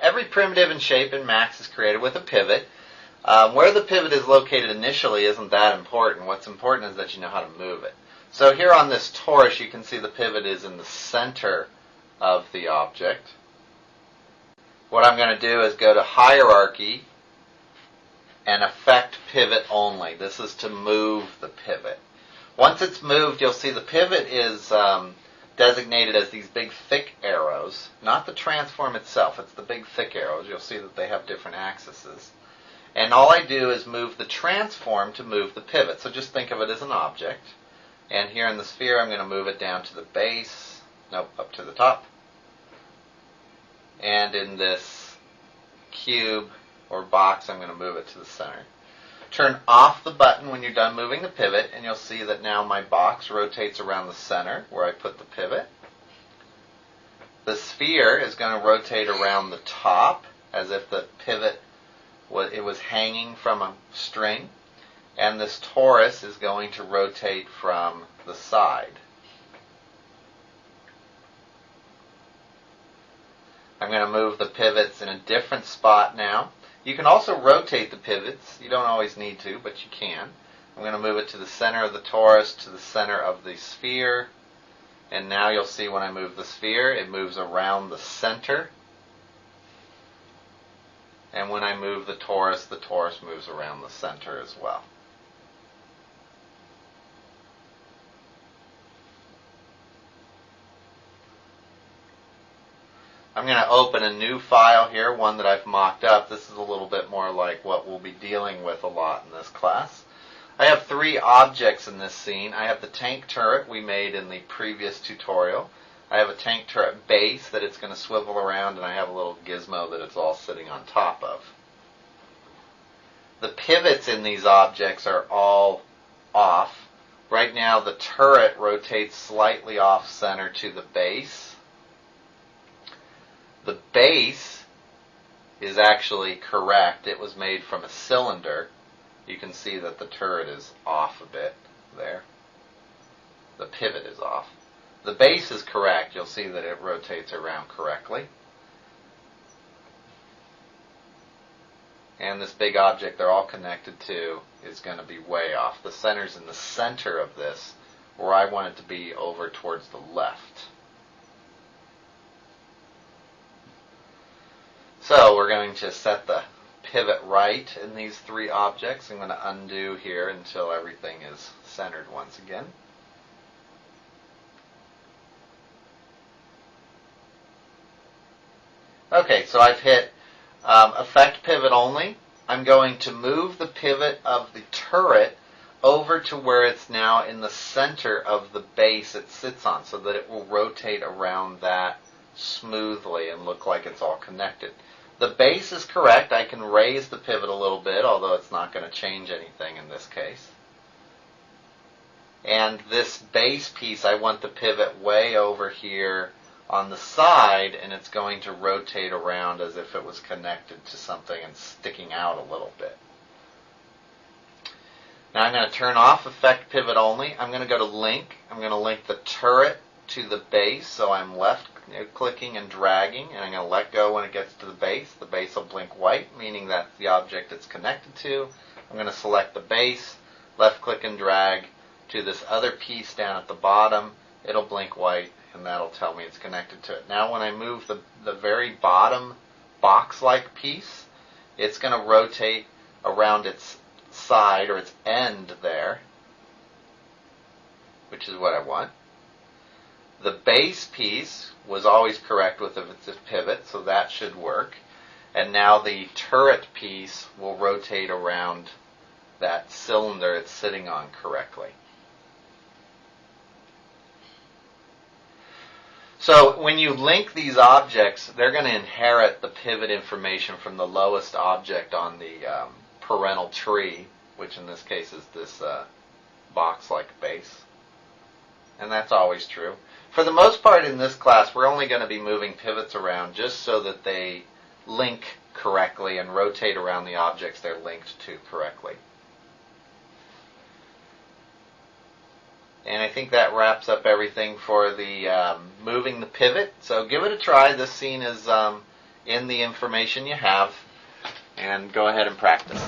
Every primitive in shape in Max is created with a pivot. Where the pivot is located initially isn't that important. What's important is that you know how to move it. So here on this torus, you can see the pivot is in the center of the object. What I'm going to do is go to Hierarchy and Effect Pivot Only. This is to move the pivot. Once it's moved, you'll see the pivot is designated as these big thick arrows, not the transform itself, it's the big thick arrows. You'll see that they have different axes. And all I do is move the transform to move the pivot. So just think of it as an object. And here in the sphere, I'm going to move it down to the base, up to the top. And in this cube or box, I'm going to move it to the center. Turn off the button when you're done moving the pivot, and you'll see that now my box rotates around the center where I put the pivot. The sphere is going to rotate around the top as if the pivot was hanging from a string, and this torus is going to rotate from the side. I'm going to move the pivots in a different spot now. You can also rotate the pivots. You don't always need to, but you can. I'm going to move it to the center of the torus, to the center of the sphere. And now you'll see when I move the sphere, it moves around the center. And when I move the torus moves around the center as well. I'm going to open a new file here, one that I've mocked up. This is a little bit more like what we'll be dealing with a lot in this class. I have 3 objects in this scene. I have the tank turret we made in the previous tutorial. I have a tank turret base that it's going to swivel around, and I have a little gizmo that it's all sitting on top of. The pivots in these objects are all off. Right now the turret rotates slightly off center to the base. The base is actually correct. It was made from a cylinder. You can see that the turret is off a bit there. The pivot is off. The base is correct. You'll see that it rotates around correctly. And this big object they're all connected to is going to be way off. The center's in the center of this, where I want it to be over towards the left. So we're going to set the pivot right in these 3 objects. I'm going to undo here until everything is centered once again. Okay, so I've hit Effect Pivot Only. I'm going to move the pivot of the turret over to where it's now in the center of the base it sits on, so that it will rotate around that smoothly and look like it's all connected. The base is correct. I can raise the pivot a little bit, although it's not going to change anything in this case. And this base piece, I want the pivot way over here on the side, and it's going to rotate around as if it was connected to something and sticking out a little bit. Now I'm going to turn off Effect Pivot Only. I'm going to go to Link. I'm going to link the turret to the base, so I'm left clicking and dragging, and I'm going to let go when it gets to the base. The base will blink white, meaning that's the object it's connected to. I'm going to select the base, left click and drag to this other piece down at the bottom. It'll blink white, and that'll tell me it's connected to it. Now when I move the very bottom box-like piece, it's going to rotate around its side or its end there, which is what I want. The base piece was always correct with its pivot, so that should work. And now the turret piece will rotate around that cylinder it's sitting on correctly. So when you link these objects, they're going to inherit the pivot information from the lowest object on the parental tree, which in this case is this box-like base. And that's always true. For the most part in this class, we're only going to be moving pivots around just so that they link correctly and rotate around the objects they're linked to correctly. And I think that wraps up everything for the moving the pivot. So give it a try. This scene is in the information you have and go ahead and practice.